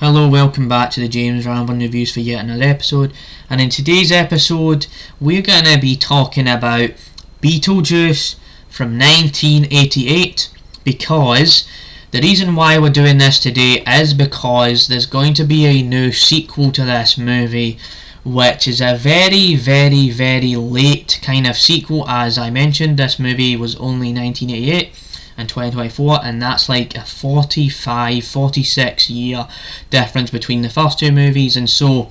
Hello, welcome back to the James Rambling Reviews for yet another episode. And in today's episode, we're going to be talking about Beetlejuice from 1988. Because the reason why we're doing this today is because there's going to be a new sequel to this movie, which is a very late kind of sequel. As I mentioned, this movie was only 1988 and 2024, and that's like a 46 year difference between the first two movies. And so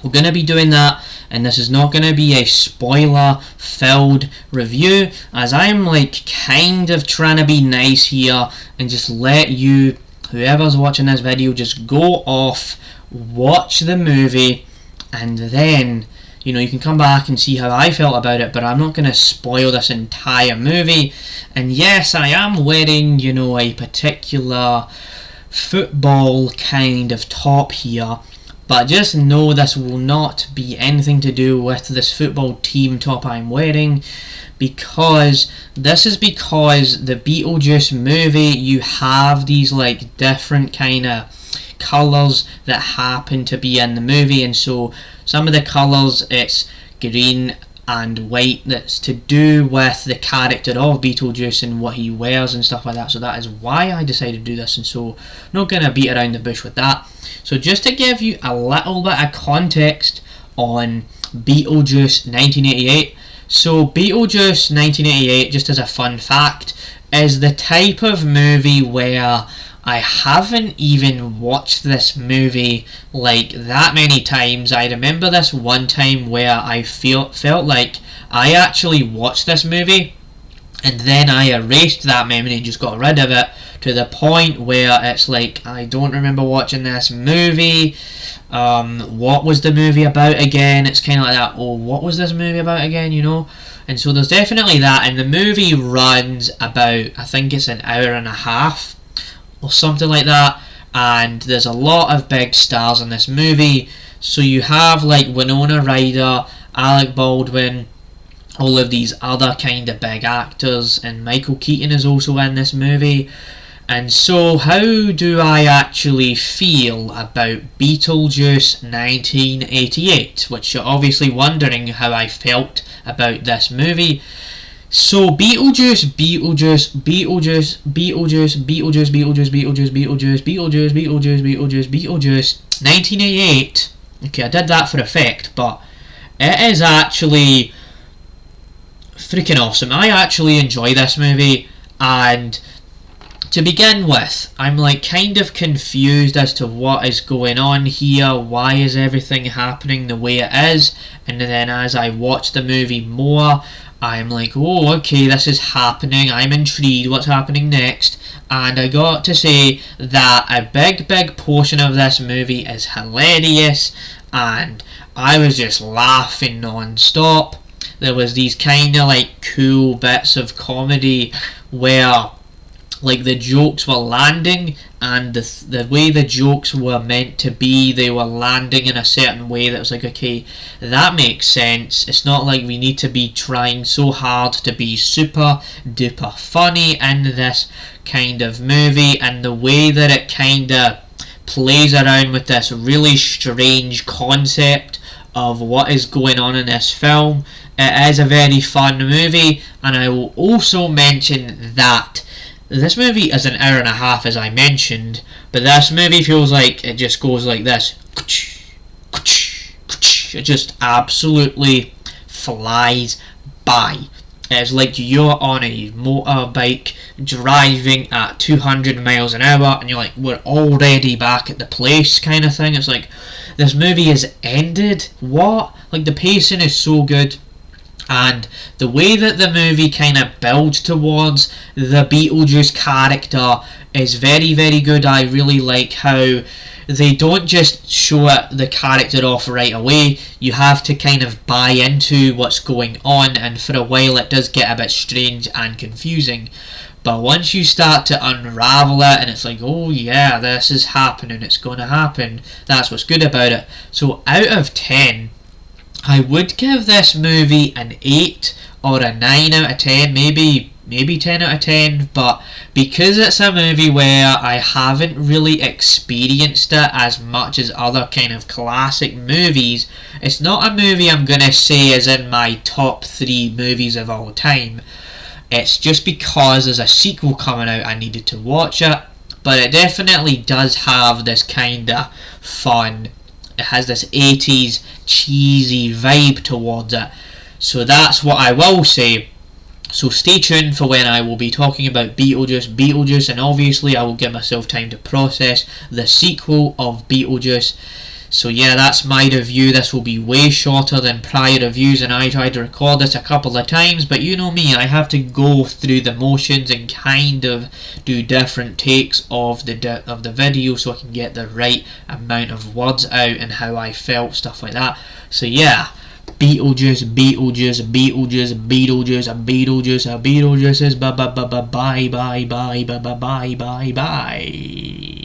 we're going to be doing that, and this is not going to be a spoiler filled review, as I'm like kind of trying to be nice here and just let you, whoever's watching this video, just go off, watch the movie, and then you can come back and see how I felt about it. But I'm not going to spoil this entire movie. And yes, I am wearing, a particular football kind of top here. But just know this will not be anything to do with this football team top I'm wearing. Because the Beetlejuice movie, you have these like different kind of colours that happen to be in the movie, and so some of the colours, it's green and white, that's to do with the character of Beetlejuice and what he wears and stuff like that. So that is why I decided to do this, and so I'm not going to beat around the bush with that. So just to give you a little bit of context on Beetlejuice 1988. So Beetlejuice 1988, just as a fun fact, is the type of movie where I haven't even watched this movie like that many times. I remember this one time where I felt like I actually watched this movie and then I erased that memory and just got rid of it, to the point where it's like, I don't remember watching this movie. What was the movie about again? It's kind of like that, what was this movie about again, And so there's definitely that, and the movie runs about, I think it's an hour and a half or something like that, and there's a lot of big stars in this movie. So you have like Winona Ryder, Alec Baldwin, all of these other kind of big actors, and Michael Keaton is also in this movie. And so how do I actually feel about Beetlejuice 1988, which you're obviously wondering how I felt about this movie. So Beetlejuice 1988. Okay, I did that for effect, but it is actually freaking awesome. I actually enjoy this movie, and to begin with, I'm like kind of confused as to what is going on here. Why is everything happening the way it is? And then as I watch the movie more, I'm like, okay, this is happening. I'm intrigued what's happening next. And I got to say that a big portion of this movie is hilarious, and I was just laughing non-stop. There was these kind of like cool bits of comedy where like the jokes were landing, and the way the jokes were meant to be, they were landing in a certain way that was like, okay, that makes sense. It's not like we need to be trying so hard to be super duper funny in this kind of movie. And the way that it kind of plays around with this really strange concept of what is going on in this film, it is a very fun movie. And I will also mention that this movie is an hour and a half, as I mentioned, but this movie feels like it just goes like this. It just absolutely flies by. It's like you're on a motorbike driving at 200 miles an hour and you're like, we're already back at the place kind of thing. It's like, this movie is ended? What? Like, the pacing is so good. And the way that the movie kind of builds towards the Beetlejuice character is very good. I really like how they don't just show the character off right away. You have to kind of buy into what's going on, and for a while it does get a bit strange and confusing. But once you start to unravel it, and it's like, oh yeah, this is happening, it's going to happen, that's what's good about it. So out of 10, I would give this movie an 8 or a 9 out of 10, maybe maybe 10 out of 10, but because it's a movie where I haven't really experienced it as much as other kind of classic movies, it's not a movie I'm going to say is in my top 3 movies of all time. It's just because there's a sequel coming out, I needed to watch it, but it definitely does have this kind of fun, it has this 80s cheesy vibe towards it, so that's what I will say. So stay tuned for when I will be talking about Beetlejuice, and obviously I will give myself time to process the sequel of Beetlejuice. So yeah, that's my review. This will be way shorter than prior reviews, and I tried to record this a couple of times, but you know me, I have to go through the motions and kind of do different takes of the video so I can get the right amount of words out and how I felt, stuff like that. So yeah, Beetlejuice is bye bye.